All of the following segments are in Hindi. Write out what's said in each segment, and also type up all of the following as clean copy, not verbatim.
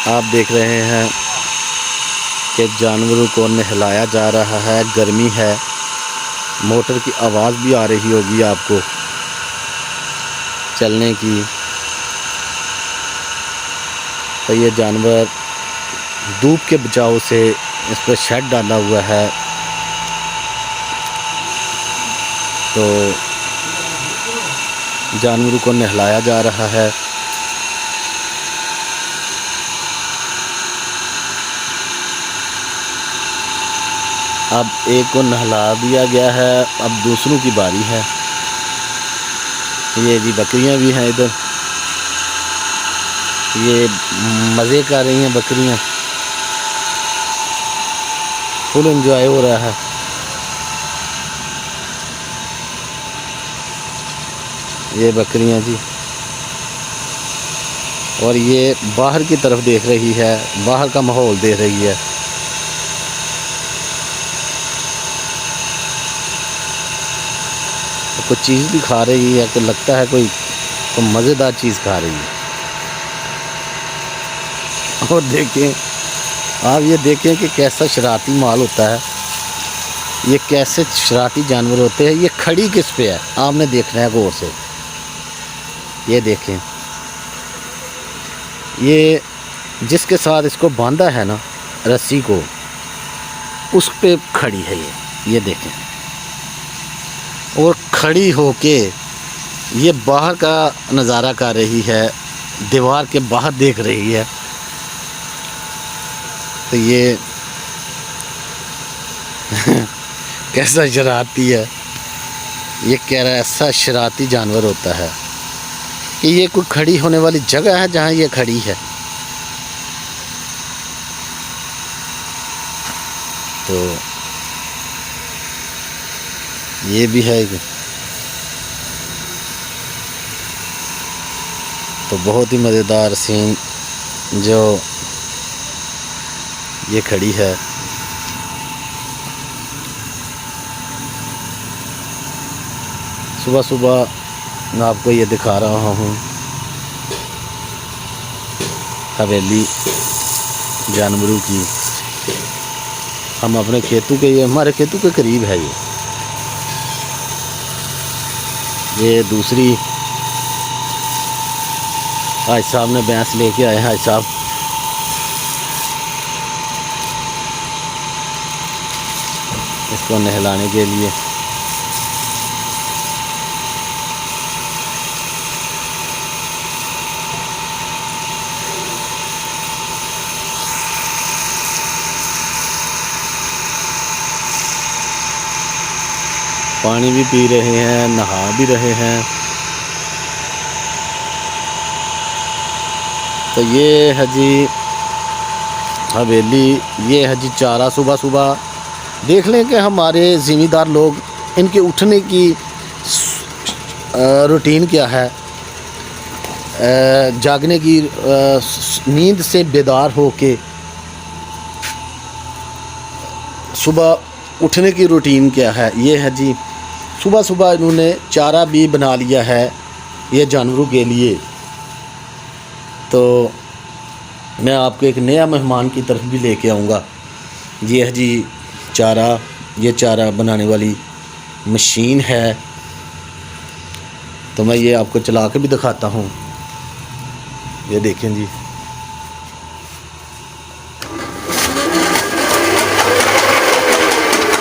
आप देख रहे हैं कि जानवरों को नहलाया जा रहा है। गर्मी है, मोटर की आवाज़ भी आ रही होगी आपको चलने की। तो ये जानवर धूप के बचाव से इस पर शेड डाला हुआ है, तो जानवरों को नहलाया जा रहा है। अब एक को नहला दिया गया है, अब दूसरों की बारी है। ये जी बकरियां भी हैं इधर, ये मज़े कर रही हैं बकरियां, फुल एंजॉय हो रहा है। ये बकरियां जी, और ये बाहर की तरफ देख रही है, बाहर का माहौल देख रही है। कुछ चीज़ भी खा रही है, कि लगता है कोई मज़ेदार चीज़ खा रही है। और देखें आप, ये देखें कि कैसा शरारती माल होता है, ये कैसे शरारती जानवर होते हैं। ये खड़ी किस पे है आपने देखना है गौर से। ये देखें, ये जिसके साथ इसको बांधा है ना रस्सी को, उस पे खड़ी है ये देखें। और खड़ी होके ये बाहर का नज़ारा कर रही है, दीवार के बाहर देख रही है। तो ये कैसा शरारती है, ये कह रहा है ऐसा शरारती जानवर होता है कि ये कोई खड़ी होने वाली जगह है जहाँ ये खड़ी है। तो ये भी है, तो बहुत ही मज़ेदार सीन जो ये खड़ी है। सुबह सुबह मैं आपको ये दिखा रहा हूँ हवेली जानवरों की। हम अपने खेतों के, ये हमारे खेतों के करीब है। ये दूसरी हाज साहब ने भैंस लेके आए हैं। हाज साहब इसको नहलाने के लिए। पानी भी पी रहे हैं, नहा भी रहे हैं। तो ये है जी हवेली, ये है जी चारा। सुबह सुबह देख लें कि हमारे ज़िम्मेदार लोग, इनके उठने की रूटीन क्या है। जागने की, नींद से बेदार होके सुबह उठने की रूटीन क्या है। ये है जी सुबह सुबह इन्होंने चारा भी बना लिया है ये जानवरों के लिए। तो मैं आपको एक नया मेहमान की तरफ भी लेके आऊँगा। ये है जी चारा, ये चारा बनाने वाली मशीन है। तो मैं ये आपको चला के भी दिखाता हूँ। ये देखें जी,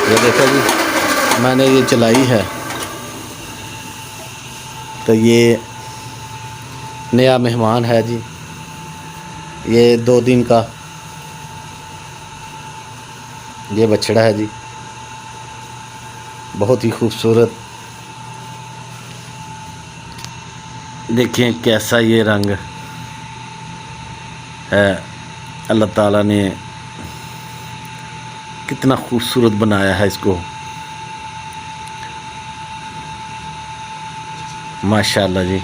ये देखो जी, मैंने ये चलाई है। तो ये नया मेहमान है जी, ये 2 दिन का ये बछड़ा है जी, बहुत ही खूबसूरत। देखिए कैसा ये रंग है, अल्लाह ताला ने कितना खूबसूरत बनाया है इसको, माशाअल्लाह जी।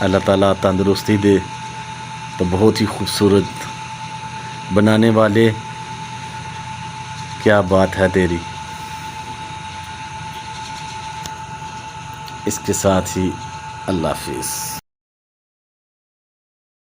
अल्लाह ताला तंदुरुस्ती दे। तो बहुत ही खूबसूरत बनाने वाले, क्या बात है तेरी। इसके साथ ही अल्लाह हाफिज़।